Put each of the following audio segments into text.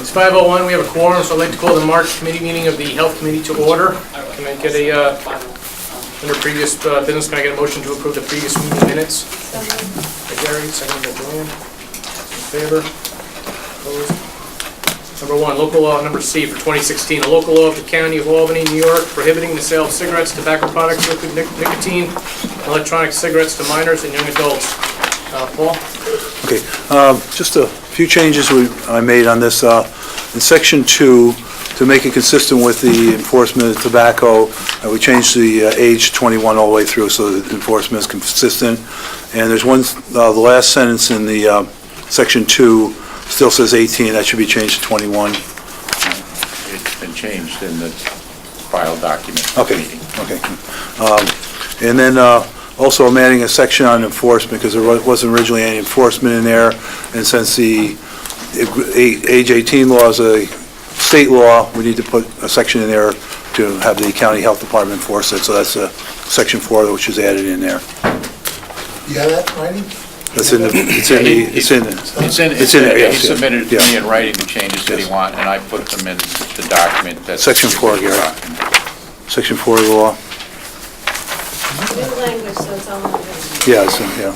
It's 5:01, we have a quorum, so I'd like to call the March committee meeting of the Health Committee to order. Can I get a, under previous business, can I get a motion to approve the previous meeting minutes? By Gary, second by Joanne. In favor? Opposed? Number 1, local law number C for 2016, a local law of the County of Albany, New York, prohibiting the sale of cigarettes, tobacco products, liquid nicotine, and electronic cigarettes to minors and young adults. Paul? Okay, just a few changes I made on this. In Section 2, to make it consistent with the enforcement of tobacco, we changed the age 21 all the way through so that enforcement is consistent. And there's one, the last sentence in the Section 2 still says 18, that should be changed to 21. It's been changed in the file document. Okay, okay. And then also I'm adding a section on enforcement because there wasn't originally any enforcement in there, and since the age 18 law is a state law, we need to put a section in there to have the county health department enforce it, so that's section 4 which is added in there. You have that, writing? That's in the, It's in there. He submitted to me in writing the changes that he wanted, and I put them in the document. That's Section 4, Gary. Section 4 of the law. New language, so it's all in there. Yeah, yeah.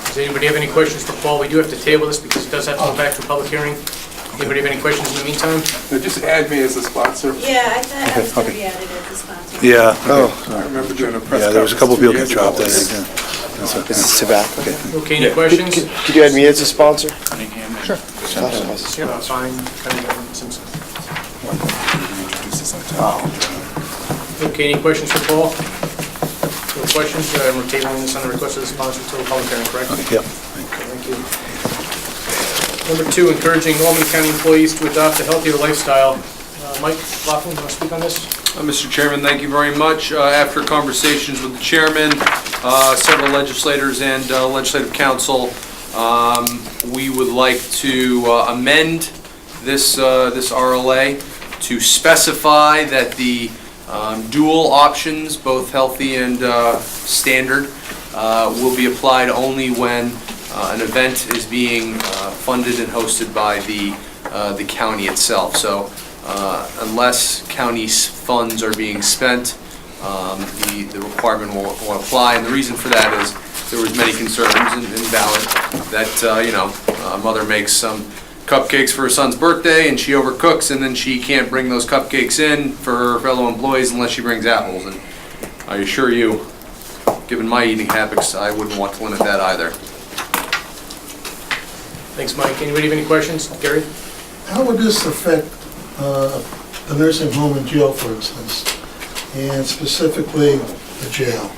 Does anybody have any questions for Paul? We do have to table this because it does have to go back to a public hearing. Anybody have any questions in the meantime? Just add me as a sponsor. Yeah, I thought I was going to Okay. be added as a sponsor. Yeah. I remember doing a press conference. Yeah, there was a couple people 2 that years dropped ago. that. That's okay. This is tobacco. Okay. Okay, any questions? Could you add me as a sponsor? Sure. Yeah, fine. Simpson. Okay, any questions for Paul? No questions? We're tabling this on the request of the sponsor until the public hearing, correct? Okay, yep. Thank you. Number 2, encouraging Albany County employees to adopt a healthier lifestyle. Mike Laughlin, you want to speak on this? Mr. Chairman, thank you very much. After conversations with the chairman, several legislators and legislative council, we would like to amend this RLA to specify that the dual options, both healthy and standard, will be applied only when an event is being funded and hosted by the county itself. So unless county funds are being spent, the requirement will apply. And the reason for that is there was many concerns in ballot that a mother makes some cupcakes for her son's birthday and she overcooks, and then she can't bring those cupcakes in for her fellow employees unless she brings apples. And I assure you, given my eating habits, I wouldn't want to limit that either. Thanks, Mike. Anybody have any questions? Gary? How would this affect the nursing home and jail, for instance, and specifically the jail?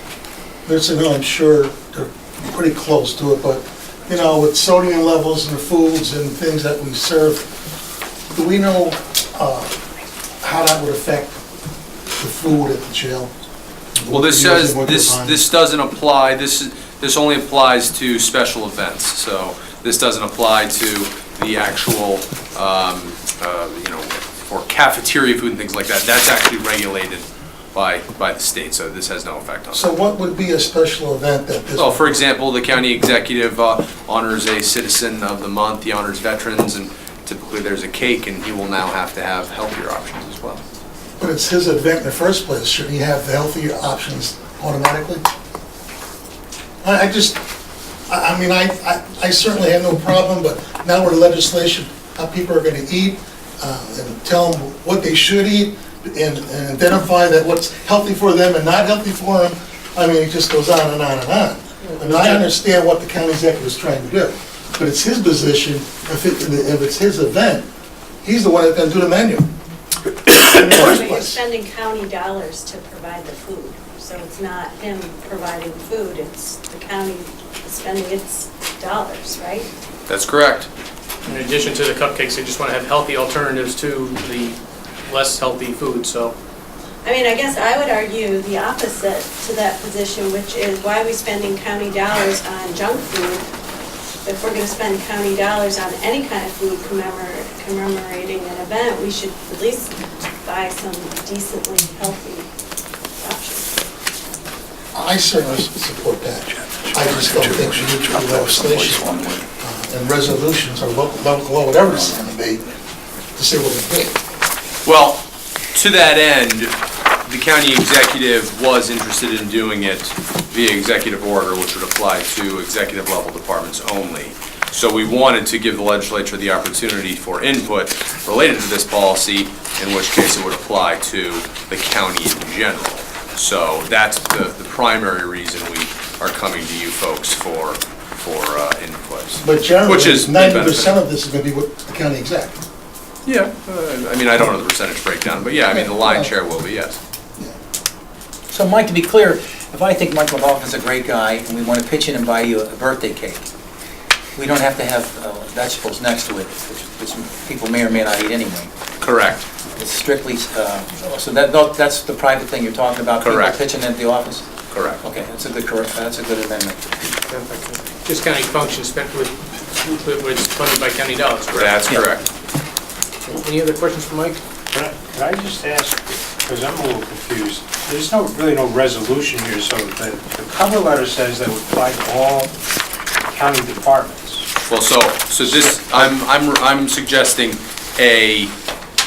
Nursing home, I'm sure they're pretty close to it, but, you know, with sodium levels in the foods and things that we serve, do we know how that would affect the food at the jail? Well, this says this doesn't apply. This only applies to special events. So this doesn't apply to the actual, for cafeteria food and things like that. That's actually regulated by the state. So this has no effect on that. So what would be a special event that this? Well, for example, the county executive honors a citizen of the month. He honors veterans, and typically there's a cake, and he will now have to have healthier options as well. But it's his event in the first place. Shouldn't he have the healthier options automatically? I mean, I certainly have no problem, but now with legislation, how people are going to eat, and tell them what they should eat, and identify that what's healthy for them and not healthy for them. I mean, it just goes on and on and on. I mean, I understand what the county executive is trying to do, but it's his position, if it's his event, he's the one that's going to do the menu. But you're spending county dollars to provide the food, so it's not him providing the food, it's the county spending its dollars, right? That's correct. In addition to the cupcakes, they just want to have healthy alternatives to the less healthy food, so. I mean, I guess I would argue the opposite to that position, which is why are we spending county dollars on junk food? If we're going to spend county dollars on any kind of food commemorating an event, we should at least buy some decently healthy options. I certainly support that. I just don't think we need to do legislation and resolutions or local law, whatever it's going to be, to say what we paid. Well, to that end, the county executive was interested in doing it via executive order, which would apply to executive level departments only. So we wanted to give the legislature the opportunity for input related to this policy, in which case it would apply to the county in general. So that's the primary reason we are coming to you folks for input. But generally, Which is 90% of this is going to be with the county exec. Yeah, I mean, I don't know the percentage breakdown, but yeah, I mean, the lion's share will be, yes. So Mike, to be clear, if I think Mike McLaughlin's a great guy and we want to pitch in and buy you a birthday cake, we don't have to have vegetables next to it, which people may or may not eat anyway. Correct. It's strictly, so that's the private thing you're talking about? Correct. People pitching at the office? Correct. Okay, that's a good amendment. Just county functions spent with funded by county dollars, correct? That's Yeah. correct. Any other questions for Mike? Could I just ask, because I'm a little confused, there's really no resolution here, so the cover letter says that it would apply to all county departments. Well, so this, I'm suggesting a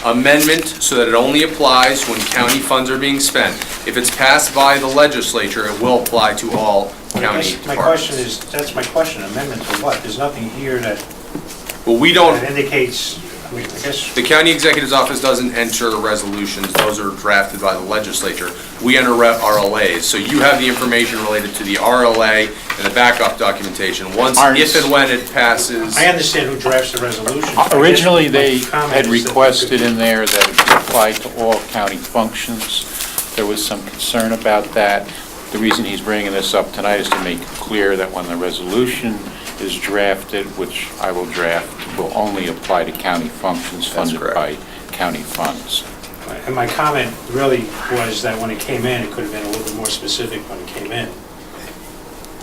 amendment so that it only applies when county funds are being spent. If it's passed by the legislature, it will apply to all I county guess departments. my question is, that's my question, amendment to what? There's nothing here that Well, we don't, indicates, I mean, I guess, the county executive's office doesn't enter resolutions, those are drafted by the legislature. We enter RLAs, so you have the information related to the RLA and the backup documentation. Once, if and when it passes. I understand who drafts the resolution. Originally, they My comment had is that requested in there that it apply to all county functions. There was some concern about that. The reason he's bringing this up tonight is to make it clear that when the resolution is drafted, which I will draft, will only apply to county functions funded by county funds. And my comment really was that when it came in, it could have been a little bit more specific when it came in.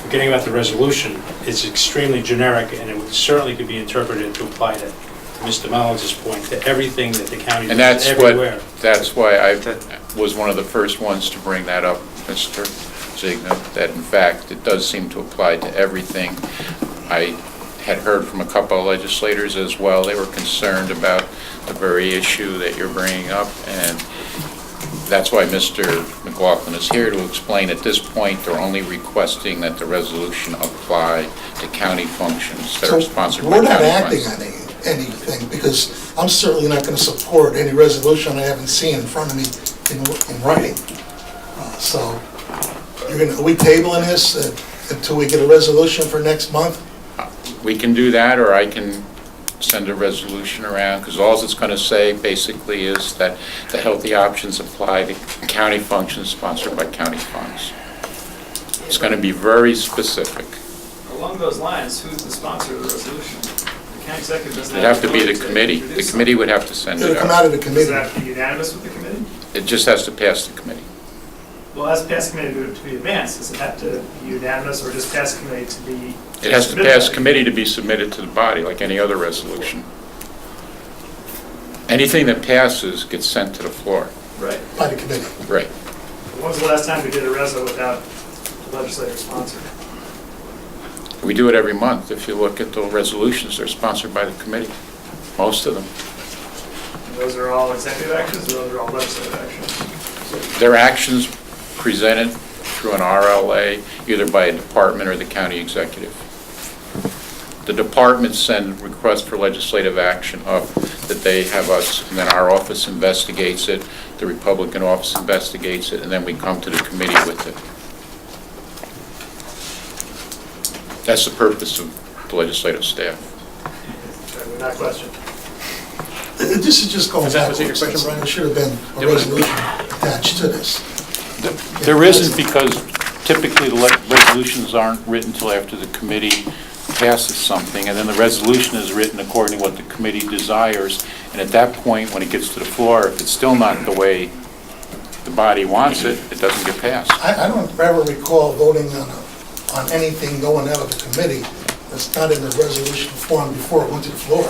Forgetting about the resolution, it's extremely generic, and it certainly could be interpreted to apply to Mr. Mullis's point, to everything that the county And does everywhere. that's why I was one of the first ones to bring that up, Mr. Zigna, that in fact, it does seem to apply to everything. I had heard from a couple of legislators as well. They were concerned about the very issue that you're bringing up, and that's why Mr. McLaughlin is here to explain. At this point, they're only requesting that the resolution apply to county functions that are sponsored by We're not county acting funds. on anything, because I'm certainly not going to support any resolution I haven't seen in front of me in writing. So, are we tabling this until we get a resolution for next month? We can do that, or I can send a resolution around, because all it's going to say basically is that the healthy options apply to county functions sponsored by county funds. It's going to be very specific. Along those lines, who's the sponsor of the resolution? The county executive doesn't It'd have to be authority the committee. The introduce committee would have to send It'll it come out. out of the something. Does it committee. have to be unanimous with the committee? It just has to pass the committee. Well, as past committee to be advanced, does it have to be unanimous or just pass committee to be? It has to submitted pass by- committee to be submitted to the body, like any other resolution. Anything that passes gets sent to the floor. Right. By the committee. Right. When was the last time we did a reso without the legislator sponsored? We do it every month. If you look at the resolutions, they're sponsored by the committee, most of them. And those are all executive actions, or those are all legislative actions? They're actions presented through an RLA, either by a department or the county executive. The departments send requests for legislative action up that they have us, and then our office investigates it, the Republican office investigates it, and then we come to the committee with it. That's the purpose of the legislative staff. Not question. This is just going Was that your backwards. question, Brian? There should have been a resolution attached to this. There isn't, because typically the resolutions aren't written until after the committee passes something, and then the resolution is written according to what the committee desires, and at that point, when it gets to the floor, if it's still not the way the body wants it, it doesn't get passed. I don't ever recall voting on anything going out of the committee that's not in the resolution form before it went to the floor.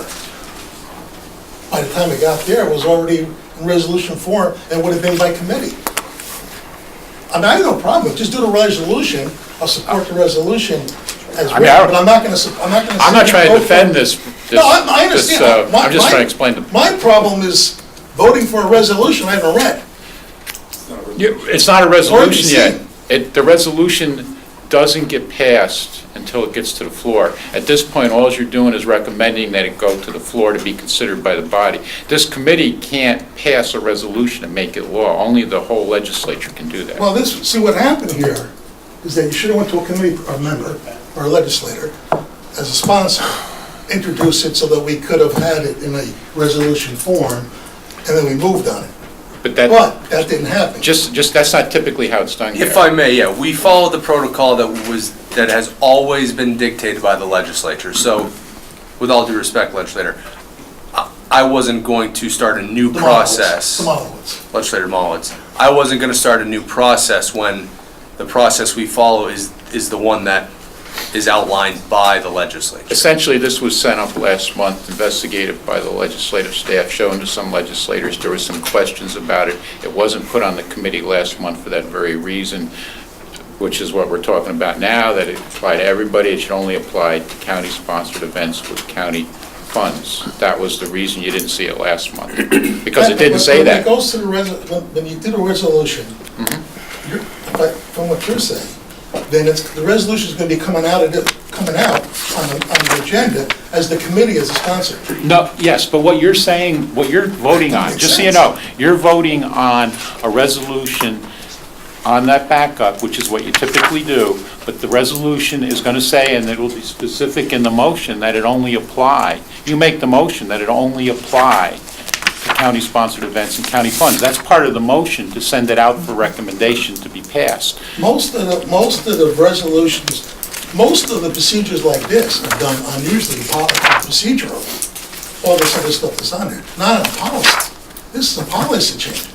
By the time it got there, it was already in resolution form and would have been by committee. I mean, I have no problem, with it. Just do the resolution, I'll support the resolution as I mean, written, but I'm not gonna. I'm not trying to defend this No, I understand. I'm just trying to explain the... My problem is voting for a resolution I haven't read. It's not a resolution Or yet. The resolution doesn't get passed until it gets to the floor. At this point, all you're doing is recommending that it go to the floor to be considered by the body. This committee can't pass a resolution and make it law. Only the whole legislature can do that. Well, see what happened here is that you should have went to a committee, or member, or a legislator, as a sponsor, introduce it so that we could have had it in a resolution form, and then we moved on it. But That didn't happen. just that's not typically how it's done, If Gary. I may, yeah, we follow the protocol that has always been dictated by the legislature. So, with all due respect, legislator, I wasn't going to start a new process. Legislator Mollitz. I wasn't going to start a new process when the process we follow is the one that is outlined by the legislature. Essentially, this was sent up last month, investigated by the legislative staff, shown to some legislators. There were some questions about it. It wasn't put on the committee last month for that very reason, which is what we're talking about now, that it apply to everybody. It should only apply to county-sponsored events with county funds. That was the reason you didn't see it last month, because it didn't say that. When it goes to when you did a resolution, from what you're saying, then the resolution is going to be coming out on the agenda as the committee as a sponsor. No, yes, but what you're saying, what you're voting on, just so you know, you're voting on a resolution on that backup, which is what you typically do, but the resolution is going to say, and it will be specific in the motion, that it only apply. You make the motion that it only apply to county-sponsored events and county funds. That's part of the motion to send it out for recommendation to be passed. Most of the resolutions, most of the procedures like this are done unusually procedural. All this other stuff is on there, not a policy. This is a policy change.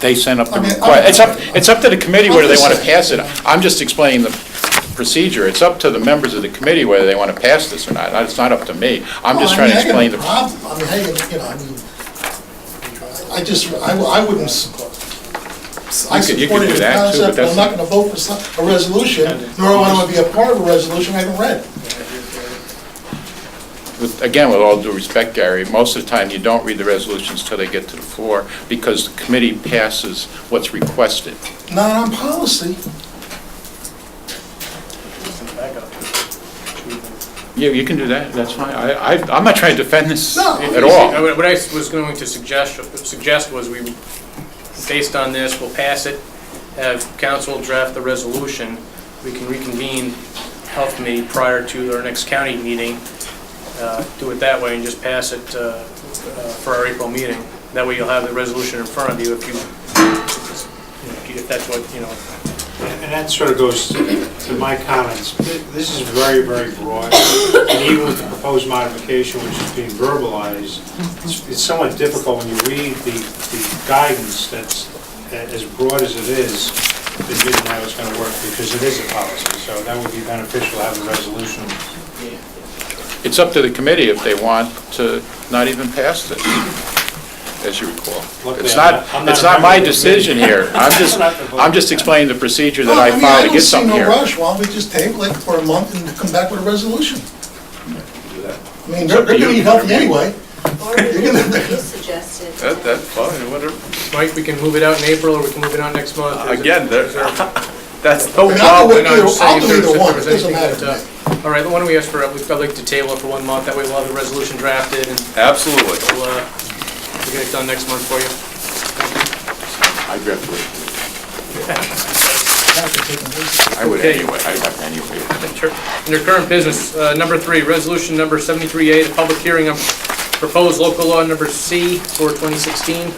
They send up the I mean, request. It's up to the committee whether they want to pass it. I'm just explaining the procedure. It's up to the members of the committee whether they want to pass this or not. It's not up to me. I'm just trying to explain the... I wouldn't support. I You could supported do the that too, but concept, but I'm not going to vote for a resolution, nor do I want to be a part of a resolution I haven't read. Again, with all due respect, Gary, most of the time you don't read the resolutions till they get to the floor because the committee passes what's requested. Not on policy. Yeah, you can do that. That's fine. I'm not trying to defend this No. at all. What I was going to suggest was we, based on this, we'll pass it, have council draft the resolution. We can reconvene health committee prior to our next county meeting. Do it that way and just pass it for our April meeting. That way you'll have the resolution in front of you if that's what, you know. And that sort of goes to my comments. This is very, very broad, and even with the proposed modification, which is being verbalized, it's somewhat difficult when you read the guidance that's as broad as it is, envision how it's going to work, because it is a policy, so that would be beneficial to have a resolution. It's up to the committee if they want to not even pass this, as you recall. Luckily, It's not my decision here. I'm just explaining the procedure that I follow to get something here. I don't see no rush. Why don't we just table it for a month and come back with a resolution? I mean, they're going to eat healthy anyway. Or you suggested. That's fine, whatever. Mike, we can move it out in April, or we can move it out next month. Again, that's no I'll do problem. I'm just saying if either there one. was It doesn't anything matter that, to all right, why don't we ask for, I'd like to table it for 1 month, that way we'll have the resolution drafted, and absolutely. we'll get it done next month for you. I draft it. I would Okay. anyway. I have anyway. Sure. Under current business, number 3, resolution number 73A, the public hearing of proposed local law number C for 2016.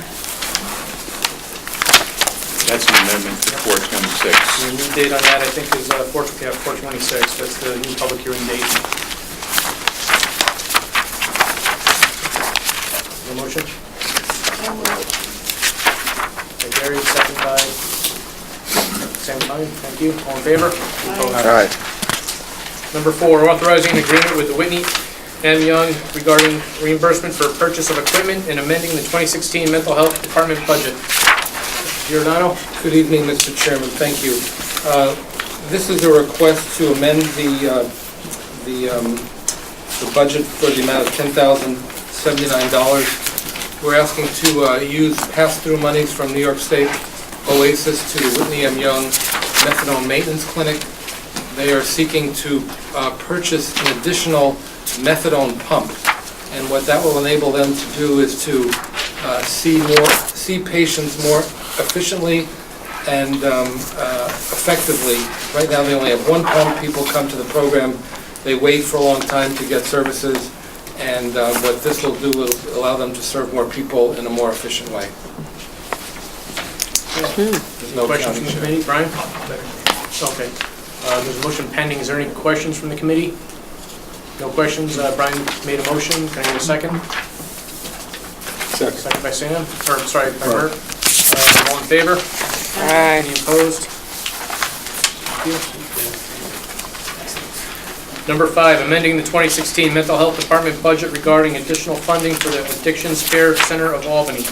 That's an amendment to 426. The new date on that, I think, is 4/26. That's the new public hearing date. No motion? By Gary, second by Sam Pine. Thank you. All in favor? All right. Number 4, authorizing an agreement with the Whitney M. Young regarding reimbursement for purchase of equipment and amending the 2016 Mental Health Department budget. Giordano? Good evening, Mr. Chairman, thank you. This is a request to amend the the budget for the amount of $10,079. We're asking to use pass-through monies from New York State Oasis to Whitney M. Young Methadone Maintenance Clinic. They are seeking to purchase an additional methadone pump. And what that will enable them to do is to see patients more efficiently and effectively. Right now, they only have one pump. People come to the program, they wait for a long time to get services, and what this will do will allow them to serve more people in a more efficient way. There's no Questions county from the share. committee, Brian? Okay. There's a motion pending. Is there any questions from the committee? No questions. Brian made a motion. Can I get a second? Second by Sam, or sorry, by Bert. All in favor? Any opposed? Thank you. Number 5, amending the 2016 Mental Health Department budget regarding additional funding for the Addictions Care Center of Albany.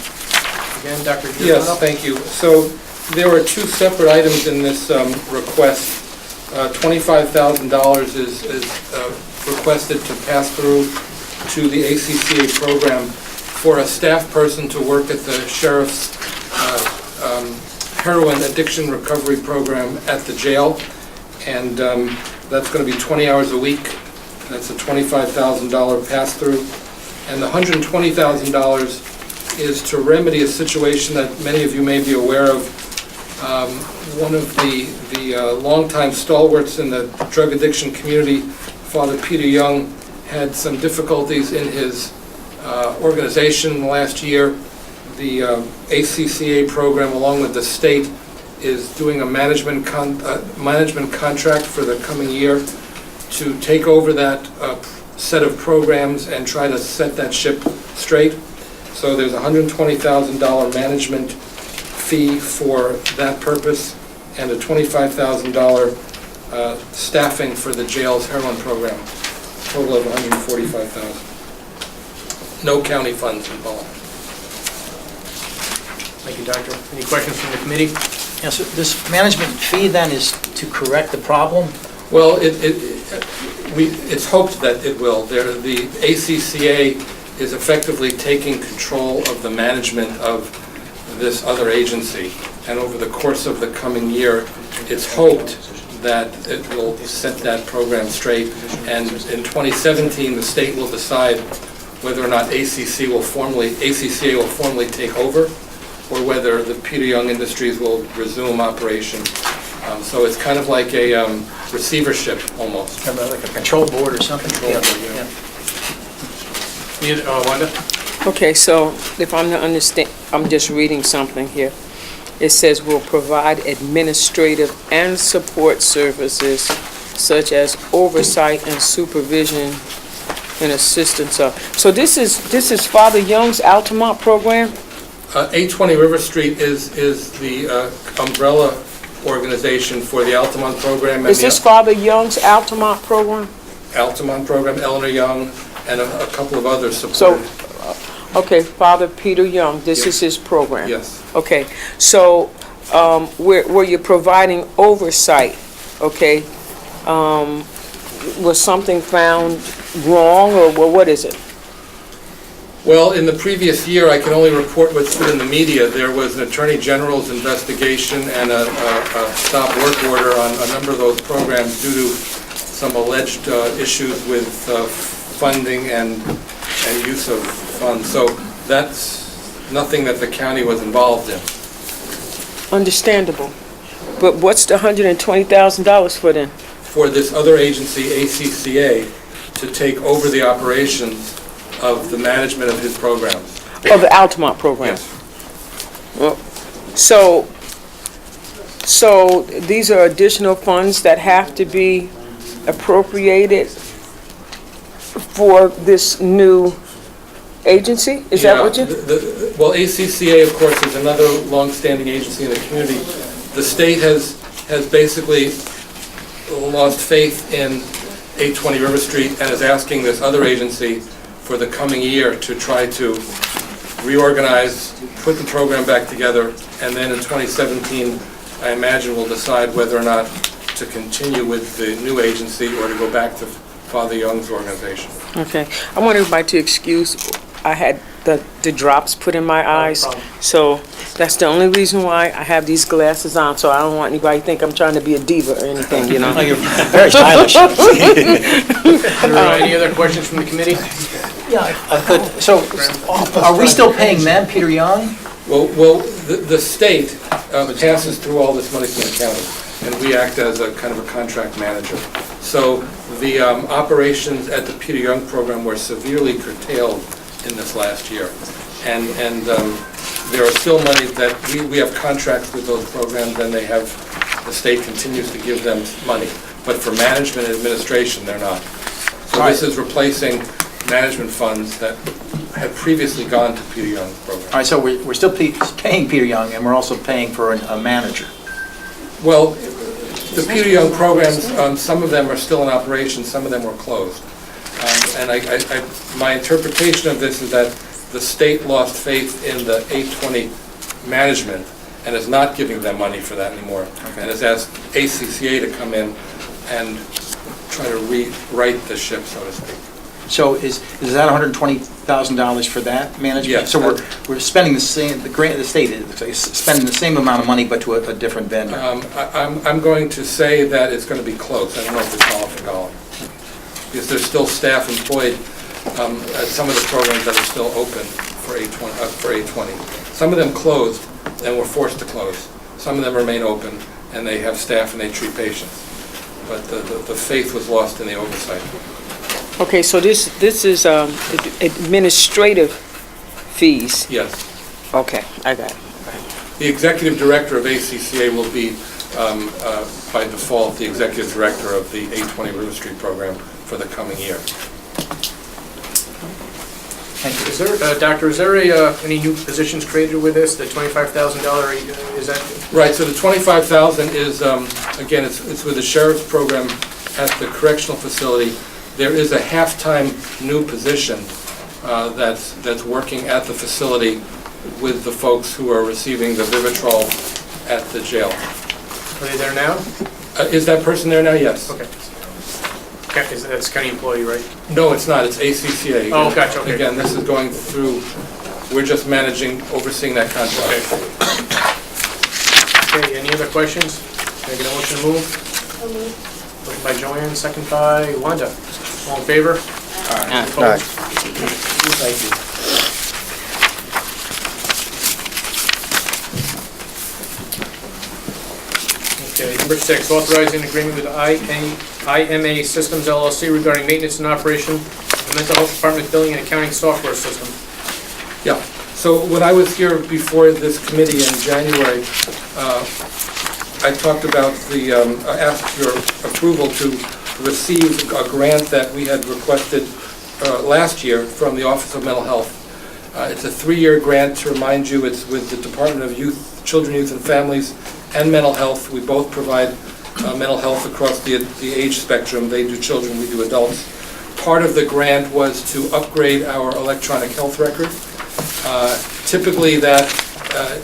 Again, Dr. Giordano. Yes, thank you. So there are two separate items in this request. $25,000 is requested to pass through to the ACCA program for a staff person to work at the sheriff's heroin addiction recovery program at the jail. And that's going to be 20 hours a week. That's a $25,000 pass-through. And the $120,000 is to remedy a situation that many of you may be aware of. One of the longtime stalwarts in the drug addiction community, Father Peter Young, had some difficulties in his organization last year. The ACCA program, along with the state, is doing a management contract for the coming year to take over that set of programs and try to set that ship straight. So there's a $120,000 management fee for that purpose and a $25,000 staffing for the jail's heroin program, total of $145,000. No county funds involved. Thank you, Doctor. Any questions from the committee? Yes, so this management fee then is to correct the problem? Well, it's hoped that it will. The ACCA is effectively taking control of the management of this other agency, and over the course of the coming year, it's hoped that it will set that program straight, and in 2017, the state will decide whether or not ACCA will formally take over, or whether the Peter Young Industries will resume operation. So it's kind of like a receivership, almost. Like a control board or something? Control board, yeah. Wanda? Okay, so if I'm to understand, I'm just reading something here. It says will provide administrative and support services such as oversight and supervision and assistance of. So this is Father Young's Altamont program? 820 River Street is the umbrella organization for the Altamont program. Is this Father Young's Altamont program? Altamont program, Eleanor Young, and a couple of others So, supported. okay, Father Peter Young, this is his program? Yes. Okay, so where you're providing oversight, okay, was something found wrong, or what is it? Well, in the previous year, I can only report what's been in the media. There was an Attorney General's investigation and a stop work order on a number of those programs due to some alleged issues with funding and use of funds. So that's nothing that the county was involved in. Understandable. But what's the $120,000 for then? For this other agency, ACCA, to take over the operations of the management of his programs. Of the Altamont program? Yes. Well, so these are additional funds that have to be appropriated for this new agency? Is that what you? Well, ACCA, of course, is another long-standing agency in the community. The state has basically lost faith in 820 River Street and is asking this other agency for the coming year to try to reorganize, put the program back together, and then in 2017, I imagine we'll decide whether or not to continue with the new agency or to go back to Father Young's organization. Okay. I want everybody to excuse, I had the drops put in my eyes. problem. So that's the only reason why I have these glasses on, so I don't want anybody to think I'm trying to be a diva or anything, you know? Oh, you're very stylish. Are there any other questions from the committee? Yeah, I could, so, are we still paying them, Peter Young? Well, the state passes through all this money to the county, and we act as a kind of a contract manager. So the operations at the Peter Young program were severely curtailed in this last year. And there are still monies that, we have contracts with those programs, and they have, the state continues to give them money. But for management and administration, they're not. So this is replacing management funds that had previously gone to Peter Young's program. All right, so we're still paying Peter Young, and we're also paying for a manager. Well, the Peter Young programs, some of them are still in operation, some of them were closed. And my interpretation of this is that the state lost faith in the 820 management and is not giving them money for that anymore. And has asked ACCA to come in and try to rewrite the ship, so to speak. So is that $120,000 for that management? Yes. So we're spending the same, the state is spending the same amount of money, but to a different vendor? I'm going to say that it's going to be close. I don't know if it's dollar for dollar. Because there's still staff employed at some of the programs that are still open for 820. Some of them closed and were forced to close. Some of them remain open and they have staff and they treat patients. But the faith was lost in the oversight. Okay, so this is administrative fees. Yes. Okay, I got it. The executive director of ACCA will be, by default, the executive director of the 820 River Street program for the coming year. Thank you. Is there, Doctor, is there any new positions created with this, the $25,000, is that? Right, so the $25,000 is, again, it's with the sheriff's program at the correctional facility. There is a half-time new position that's working at the facility with the folks who are receiving the Vivitrol at the jail. Are they there now? Is that person there now? Yes. Okay. That's county employee, right? No, it's not. It's ACCA. Oh, gotcha, okay. Again, this is going through, we're just overseeing that contract. Okay, any other questions? Can I get a motion to move? So moved. Motion by Joanne, second by Wanda. All in favor? Opposed? Thank you. Okay, number 6, authorizing an agreement with IMA Systems LLC regarding maintenance and operation of the mental health department billing and accounting software system. Yeah, so when I was here before this committee in January, I talked about asked your approval to receive a grant that we had requested last year from the Office of Mental Health. It's a 3-year grant. To remind you, it's with the Department of Youth, Children, Youth, and Families, and Mental Health. We both provide mental health across the age spectrum. They do children, we do adults. Part of the grant was to upgrade our electronic health record. Typically that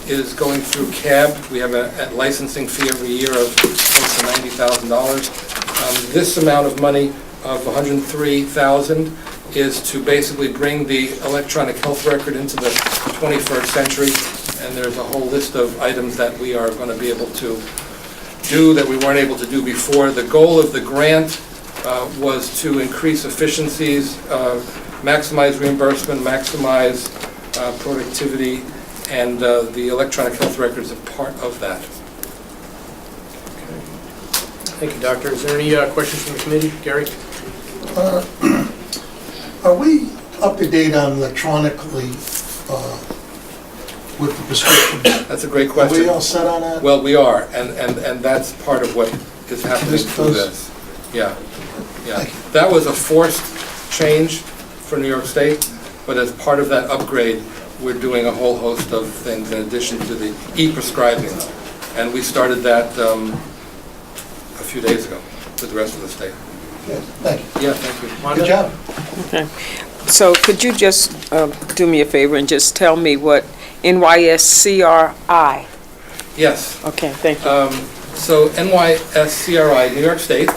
is going through CAB. We have a licensing fee every year of close to $90,000. This amount of money of $103,000 is to basically bring the electronic health record into the 21st century. And there's a whole list of items that we are going to be able to do that we weren't able to do before. The goal of the grant was to increase efficiencies, maximize reimbursement, maximize productivity, and the electronic health record is a part of that. Thank you, Doctor. Is there any questions from the committee? Gary? Are we up to date on electronically with the prescription? That's a great Are question. we all set on that? Well, we are, and that's part of what is happening through this. Yeah, yeah. That was a forced change for New York State, but as part of that upgrade, we're doing a whole host of things in addition to the e-prescribing. And we started that a few days ago with the rest of the state. Good, thank you. Yeah, thank you. Wanda? Good job. Okay. So could you just do me a favor and just tell me what NYSCRI? Yes. Okay, thank you. So NYSCRI, New York State,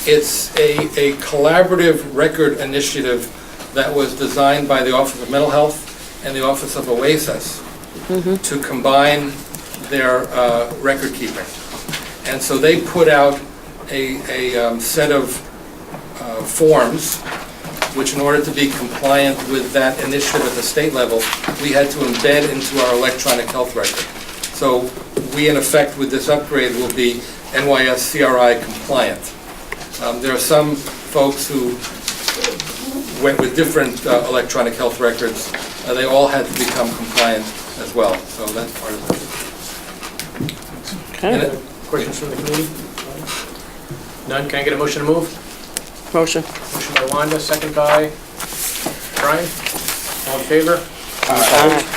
It's a collaborative record initiative that was designed by the Office of Mental Health and the Office of OASIS to combine their record keeping. And so they put out a set of forms, which in order to be compliant with that initiative at the state level, we had to embed into our electronic health record. So we, in effect, with this upgrade, will be NYS CRI compliant. There are some folks who went with different electronic health records. They all had to become compliant as well, so that's part of it. Any other questions from the committee? None, can I get a motion to move? Motion. Motion by Wanda, second by Brian. All in favor? Aye.